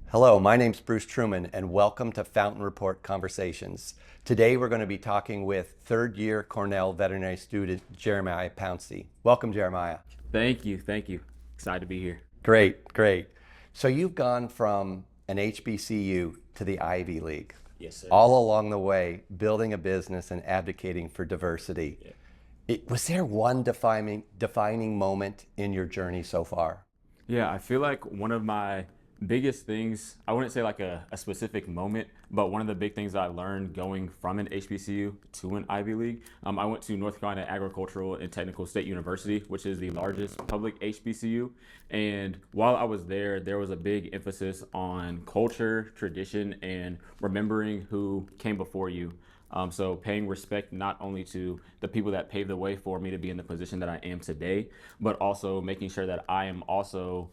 Hello, my name's Bruce Truman, and welcome to Fountain Report Conversations. Today we're going to be talking with third-year Cornell Veterinary student Jeremiah Pouncy. Welcome, Jeremiah. Thank you. Thank you. Excited to be here. Great, great. So you've gone from an HBCU to the Ivy League, Yes, sir. all along the way, building a business and advocating for diversity. Yeah. Was there one defining moment in your journey so far? Yeah, I feel like one of my biggest things, I wouldn't say like a specific moment, but one of the big things I learned going from an HBCU to an Ivy League, I went to North Carolina Agricultural and Technical State University, which is the largest public HBCU. And while I was there, there was a big emphasis on culture, tradition, and remembering who came before you. So paying respect not only to the people that paved the way for me to be in the position that I am today, but also making sure that I am also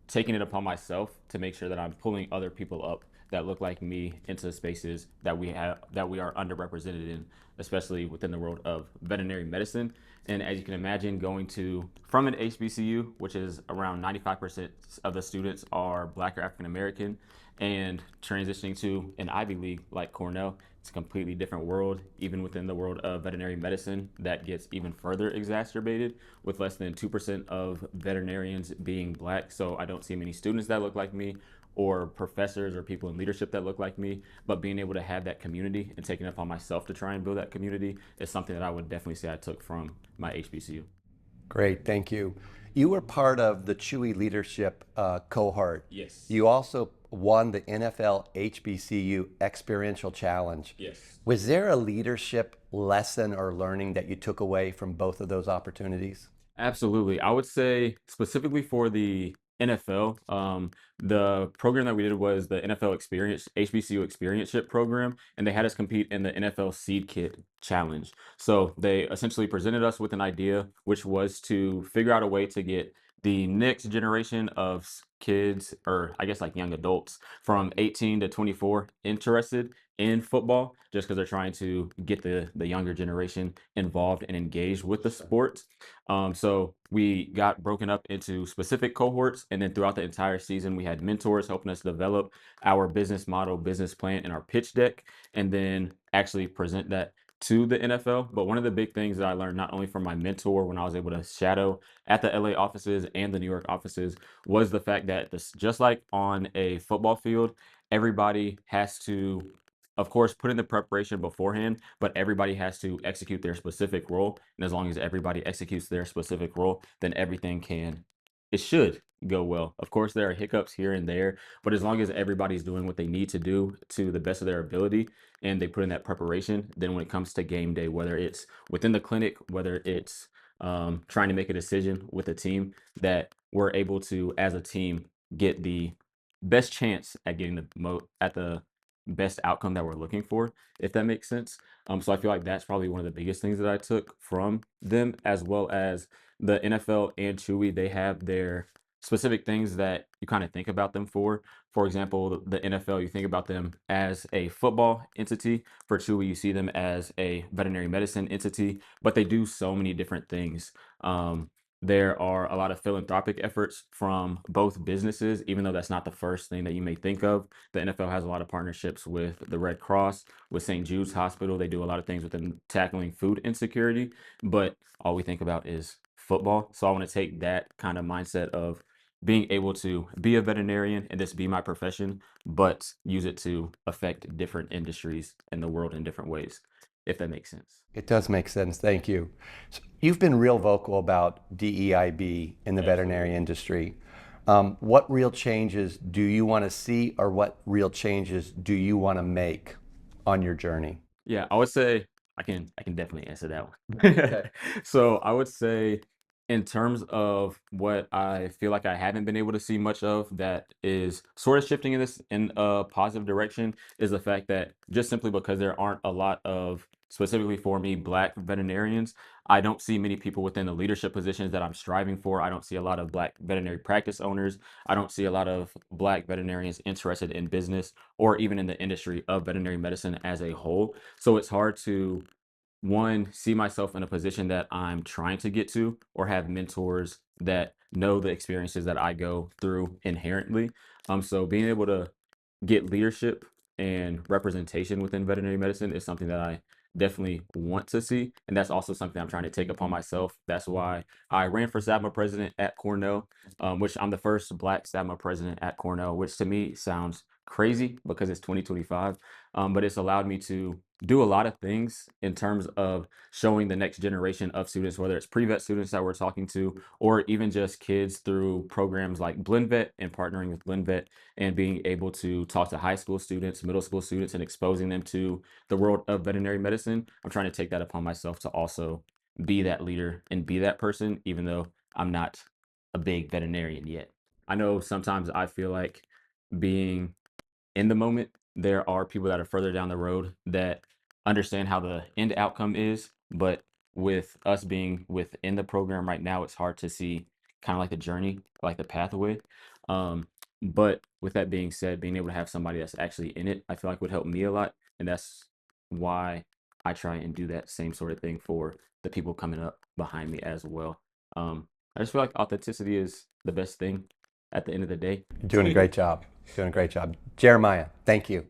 taking it upon myself to make sure that I'm pulling other people up that look like me into spaces that we are underrepresented in, especially within the world of veterinary medicine. And as you can imagine, going to from an HBCU, which is around 95% of the students are Black or African American, and transitioning to an Ivy League like Cornell, it's a completely different world. Even within the world of veterinary medicine, that gets even further exacerbated with less than 2% of veterinarians being Black. So I don't see many students that look like me or professors or people in leadership that look like me, but being able to have that community and taking it upon myself to try and build that community is something that I would definitely say I took from my HBCU. Great, thank you. You were part of the Chewy leadership cohort. Yes. You also won the NFL HBCU Experiential Challenge. Yes. Was there a leadership lesson or learning that you took away from both of those opportunities? Absolutely. I would say specifically for the NFL, the program that we did was the NFL Experience HBCU Experience program, and they had us compete in the NFL Seed Kit Challenge. So they essentially presented us with an idea, which was to figure out a way to get the next generation of kids, or I guess like young adults from 18 to 24, interested in football, just because they're trying to get the younger generation involved and engaged with the sport. So we got broken up into specific cohorts, and then throughout the entire season, we had mentors helping us develop our business model, business plan, and our pitch deck, and then actually present that to the NFL. But one of the big things that I learned not only from my mentor when I was able to shadow at the LA offices and the New York offices was the fact that this, just like on a football field, everybody has to, of course, put in the preparation beforehand, but everybody has to execute their specific role. And as long as everybody executes their specific role, then everything it should go well. Of course, there are hiccups here and there, but as long as everybody's doing what they need to do to the best of their ability and they put in that preparation, then when it comes to game day, whether it's within the clinic, whether it's trying to make a decision with a team, that we're able to, as a team, get the best chance at getting at the best outcome that we're looking for, if that makes sense. So I feel like that's probably one of the biggest things that I took from them, as well as the NFL and Chewy. They have their specific things that you kind of think about them for. For example, the NFL, you think about them as a football entity. For Chewy, you see them as a veterinary medicine entity, but they do so many different things. There are a lot of philanthropic efforts from both businesses, even though that's not the first thing that you may think of. The NFL has a lot of partnerships with the Red Cross, with St. Jude's Hospital. They do a lot of things within tackling food insecurity, but all we think about is football. So I want to take that kind of mindset of being able to be a veterinarian and this be my profession, but use it to affect different industries in the world in different ways, if that makes sense. It does make sense. Thank you. So you've been real vocal about DEIB in the veterinary Absolutely. industry. What real changes do you want to see, or what real changes do you want to make on your journey? Yeah, I would say I can definitely answer that one. Okay. So I would say in terms of what I feel like I haven't been able to see much of that is sort of shifting in a positive direction is the fact that just simply because there aren't a lot of specifically for me Black veterinarians, I don't see many people within the leadership positions that I'm striving for. I don't see a lot of Black veterinary practice owners. I don't see a lot of Black veterinarians interested in business or even in the industry of veterinary medicine as a whole. So it's hard to, one, see myself in a position that I'm trying to get to or have mentors that know the experiences that I go through inherently. So being able to get leadership and representation within veterinary medicine is something that I definitely want to see. And that's also something I'm trying to take upon myself. That's why I ran for SABMA president at Cornell, which I'm the first Black SABMA president at Cornell, which to me sounds crazy because it's 2025. But it's allowed me to do a lot of things in terms of showing the next generation of students, whether it's pre-vet students that we're talking to, or even just kids through programs like BlendVet and partnering with BlendVet and being able to talk to high school students, middle school students, and exposing them to the world of veterinary medicine. I'm trying to take that upon myself to also be that leader and be that person, even though I'm not a big veterinarian yet. I know sometimes I feel like being in the moment, there are people that are further down the road that understand how the end outcome is. But with us being within the program right now, it's hard to see kind of like the journey, like the pathway. Um, but with that being said, being able to have somebody that's actually in it, I feel like would help me a lot. And that's why I try and do that same sort of thing for the people coming up behind me as well. I just feel like authenticity is the best thing at the end of the day. You're doing a great job. Doing a great job. Jeremiah, thank you.